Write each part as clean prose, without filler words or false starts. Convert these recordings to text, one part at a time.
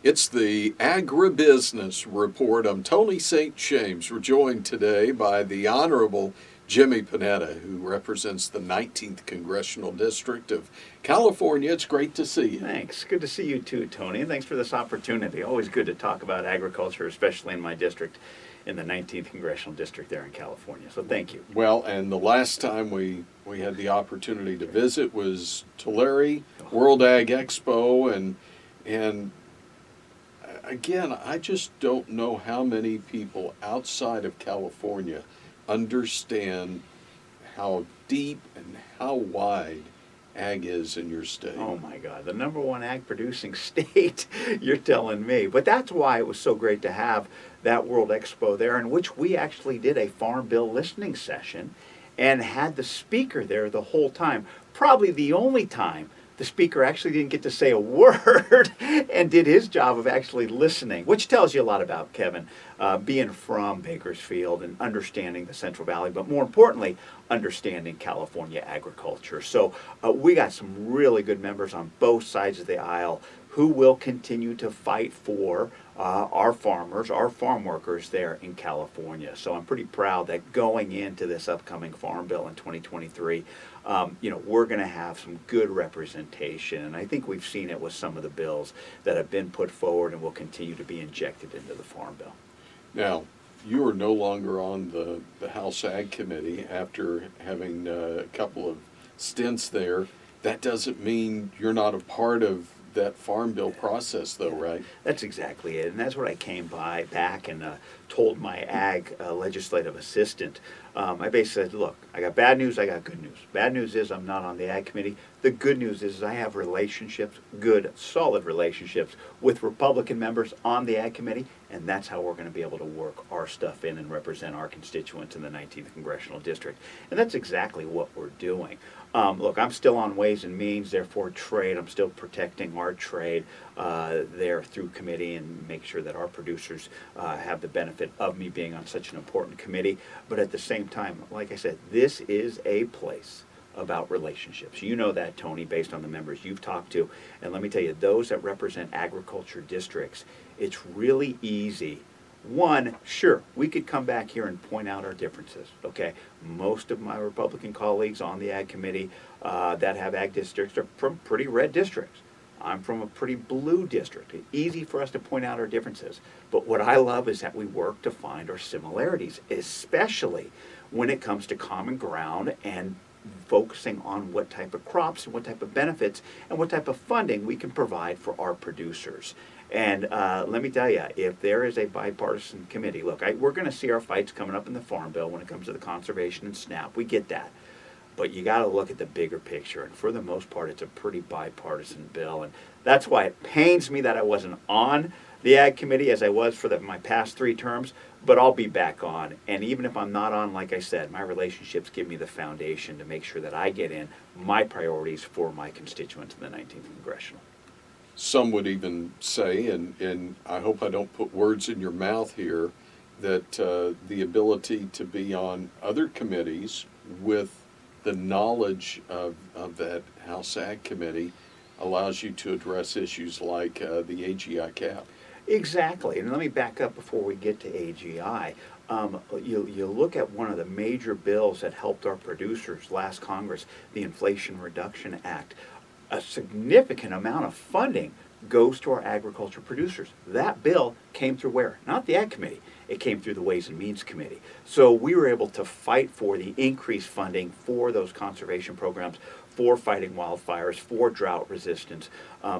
It's the Agribusiness Report. I'm Tony St. James. We're joined today by the Honorable Jimmy Panetta, who represents the 19th Congressional District of California. It's great to see you. Thanks. Good to see you too, Tony. And thanks for this opportunity. Always good to talk about agriculture, especially in my district, in the 19th Congressional District there in California. So thank you. Well, and the last time we had the opportunity to visit was Tulare World Ag Expo, and again, I just don't know how many people outside of California understand how deep and how wide ag is in your state. Oh my God, the number one ag producing state, you're telling me. But that's why it was so great to have that World Expo there, in which we actually did a farm bill listening session and had the speaker there the whole time. Probably the only time the speaker actually didn't get to say a word and did his job of actually listening, which tells you a lot about Kevin, being from Bakersfield and understanding the Central Valley, but more importantly, understanding California agriculture. So we got some really good members on both sides of the aisle who will continue to fight for our farmers, our farm workers there in California. So I'm pretty proud that going into this upcoming farm bill in 2023, we're going to have some good representation. And I think we've seen it with some of the bills that have been put forward and will continue to be injected into the farm bill. Now, you are no longer on the House Ag Committee after having a couple of stints there. That doesn't mean you're not a part of that farm bill process, though, right? That's exactly it, and that's what I came back and told my ag legislative assistant. I basically said, look, I got bad news, I got good news. Bad news is I'm not on the ag committee. The good news is I have relationships, good, solid relationships with Republican members on the ag committee, and that's how we're going to be able to work our stuff in and represent our constituents in the 19th Congressional District. And that's exactly what we're doing. Look, I'm still on Ways and Means, therefore trade. I'm still protecting our trade there through committee and make sure that our producers have the benefit of me being on such an important committee. But at the same time, like I said, this is a place about relationships. You know that, Tony, based on the members you've talked to. And let me tell you, those that represent agriculture districts, it's really easy. One, sure, we could come back here and point out our differences, okay? Most of my Republican colleagues on the Ag Committee that have ag districts are from pretty red districts. I'm from a pretty blue district. It's easy for us to point out our differences. But what I love is that we work to find our similarities, especially when it comes to common ground and focusing on what type of crops and what type of benefits and what type of funding we can provide for our producers. And let me tell you, if there is a bipartisan committee, look, we're going to see our fights coming up in the Farm Bill when it comes to the conservation and SNAP. We get that. But you got to look at the bigger picture. And for the most part, it's a pretty bipartisan bill. And that's why it pains me that I wasn't on the Ag Committee as I was for my past 3 terms. But I'll be back on. And even if I'm not on, like I said, my relationships give me the foundation to make sure that I get in my priorities for my constituents in the 19th Congressional. Some would even say, and I hope I don't put words in your mouth here, that the ability to be on other committees with the knowledge of that House Ag Committee allows you to address issues like the AGI cap. Exactly. And let me back up before we get to AGI. You look at one of the major bills that helped our producers last Congress, the Inflation Reduction Act. A significant amount of funding goes to our agriculture producers. That bill came through where? Not the Ag Committee. It came through the Ways and Means Committee. So we were able to fight for the increased funding for those conservation programs, for fighting wildfires, for drought resistance,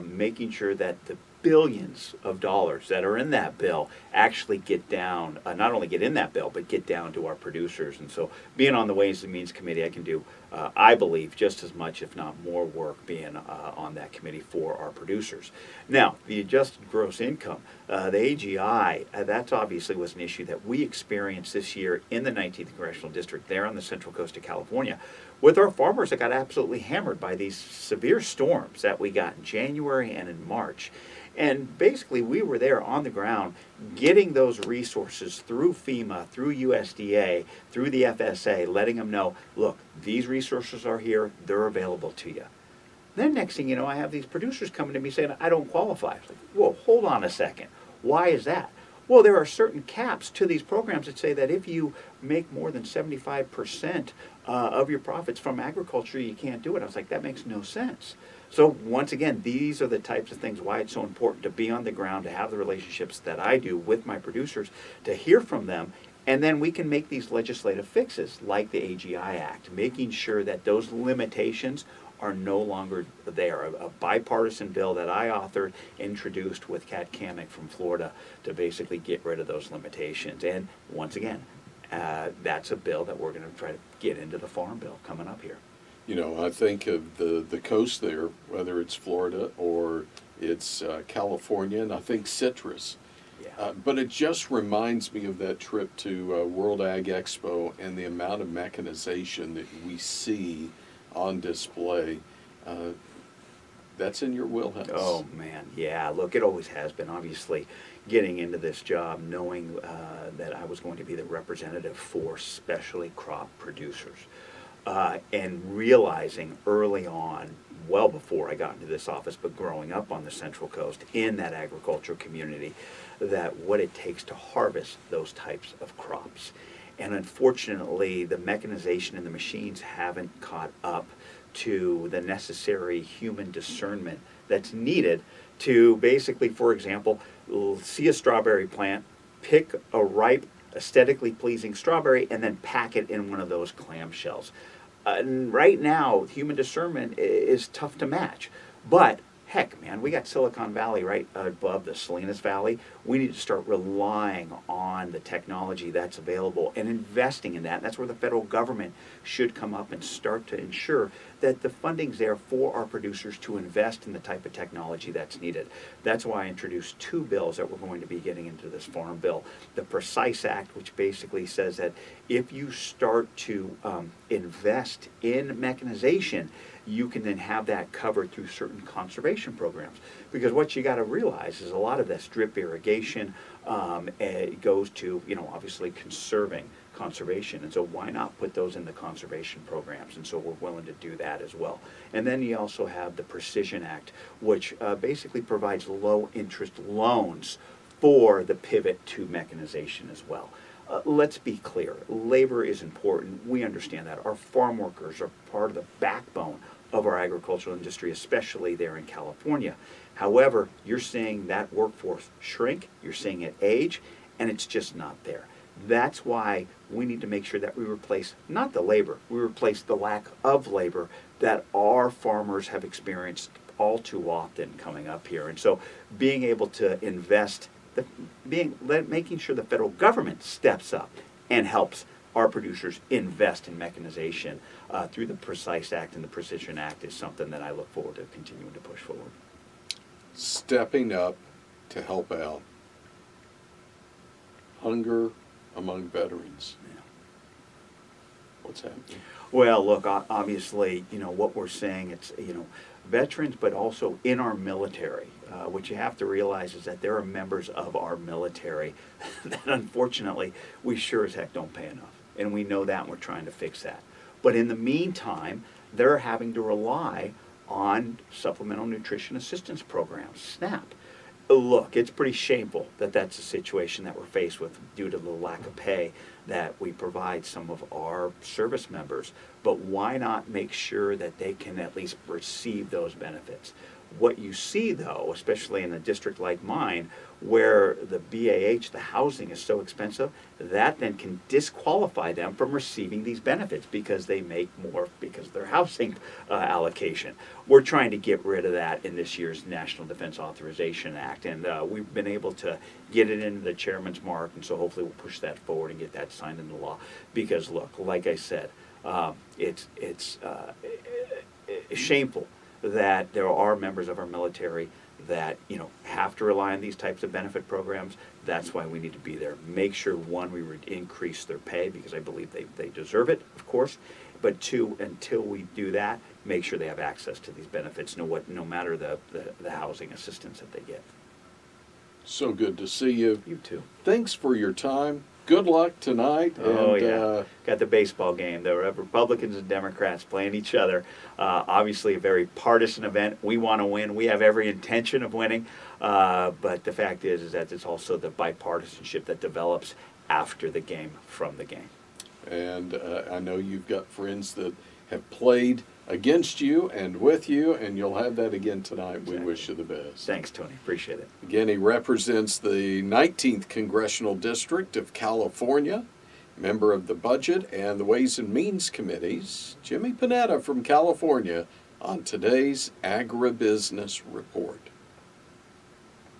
making sure that the billions of dollars that are in that bill actually get down, not only get in that bill, but get down to our producers. And so being on the Ways and Means Committee, I can do, I believe, just as much, if not more work being on that committee for our producers. Now, the adjusted gross income, the AGI, that obviously was an issue that we experienced this year in the 19th Congressional District there on the Central Coast of California with our farmers that got absolutely hammered by these severe storms that we got in January and in March. And basically, we were there on the ground getting those resources through FEMA, through USDA, through the FSA, letting them know, look, these resources are here, they're available to you. Then next thing you know, I have these producers coming to me saying, I don't qualify. It's like, whoa, hold on a second. Why is that? Well, there are certain caps to these programs that say that if you make more than 75% of your profits from agriculture, you can't do it. I was like, that makes no sense. So once again, these are the types of things why it's so important to be on the ground, to have the relationships that I do with my producers, to hear from them, and then we can make these legislative fixes like the AGI Act, making sure that those limitations are no longer there. A bipartisan bill that I authored, introduced with Kat Kamek from Florida to basically get rid of those limitations. And once again, that's a bill that we're going to try to get into the farm bill coming up here. You know, I think of the coast there, whether it's Florida or it's California, and I think citrus. Yeah. But it just reminds me of that trip to World Ag Expo and the amount of mechanization that we see on display. That's in your wheelhouse. Oh man, yeah. Look, it always has been. Obviously, getting into this job, knowing that I was going to be the representative for specialty crop producers, and realizing early on, well before I got into this office, but growing up on the Central Coast in that agricultural community, that what it takes to harvest those types of crops. And unfortunately, the mechanization and the machines haven't caught up to the necessary human discernment that's needed to basically, for example, see a strawberry plant, pick a ripe, aesthetically pleasing strawberry, and then pack it in one of those clamshells. And right now, human discernment is tough to match. But heck, man, we got Silicon Valley right above the Salinas Valley. We need to start relying on the technology that's available and investing in that. And that's where the federal government should come up and start to ensure that the funding's there for our producers to invest in the type of technology that's needed. That's why I introduced two bills that we're going to be getting into this farm bill. The Precise Act, which basically says that if you start to invest in mechanization, you can then have that covered through certain conservation programs. Because what you got to realize is a lot of this drip irrigation it goes to, obviously conservation. And so why not put those in the conservation programs? And so we're willing to do that as well. And then you also have the Precision Act, which basically provides low interest loans for the pivot to mechanization as well. Let's be clear, labor is important. We understand that. Our farm workers are part of the backbone of our agricultural industry, especially there in California. However, you're seeing that workforce shrink, you're seeing it age, and it's just not there. That's why we need to make sure that we replace not the labor, we replace the lack of labor that our farmers have experienced all too often coming up here. And so being able to invest, making sure the federal government steps up and helps our producers invest in mechanization through the Precise Act and the Precision Act is something that I look forward to continuing to push forward. Stepping up to help out. Hunger among veterans. Yeah. What's happening? Well, look, obviously, what we're saying, it's, veterans, but also in our military. What you have to realize is that there are members of our military that unfortunately we sure as heck don't pay enough. And we know that and we're trying to fix that. But in the meantime, they're having to rely on Supplemental Nutrition Assistance Programs, SNAP. Look, it's pretty shameful that that's a situation that we're faced with due to the lack of pay that we provide some of our service members. But why not make sure that they can at least receive those benefits? What you see, though, especially in a district like mine, where the BAH, the housing, is so expensive, that then can disqualify them from receiving these benefits because they make more because of their housing allocation. We're trying to get rid of that in this year's National Defense Authorization Act, and we've been able to get it into the chairman's mark, and so hopefully we'll push that forward and get that signed into law. Because, look, like I said, it's shameful that there are members of our military that have to rely on these types of benefit programs. That's why we need to be there. Make sure, one, we increase their pay because I believe they deserve it, of course. But two, until we do that, make sure they have access to these benefits, no matter the housing assistance that they get. So good to see you. You too. Thanks for your time. good luck tonight. Oh, and, yeah. Got the baseball game. There were Republicans and Democrats playing each other. Obviously, a very partisan event. We want to win. We have every intention of winning. But the fact is that it's also the bipartisanship that develops after the game, from the game. And I know you've got friends that have played against you and with you, and you'll have that again tonight. Exactly. We wish you the best. Thanks, Tony. Appreciate it. Again, he represents the 19th Congressional District of California, member of the Budget and the Ways and Means Committees, Jimmy Panetta from California, on today's Agribusiness Report.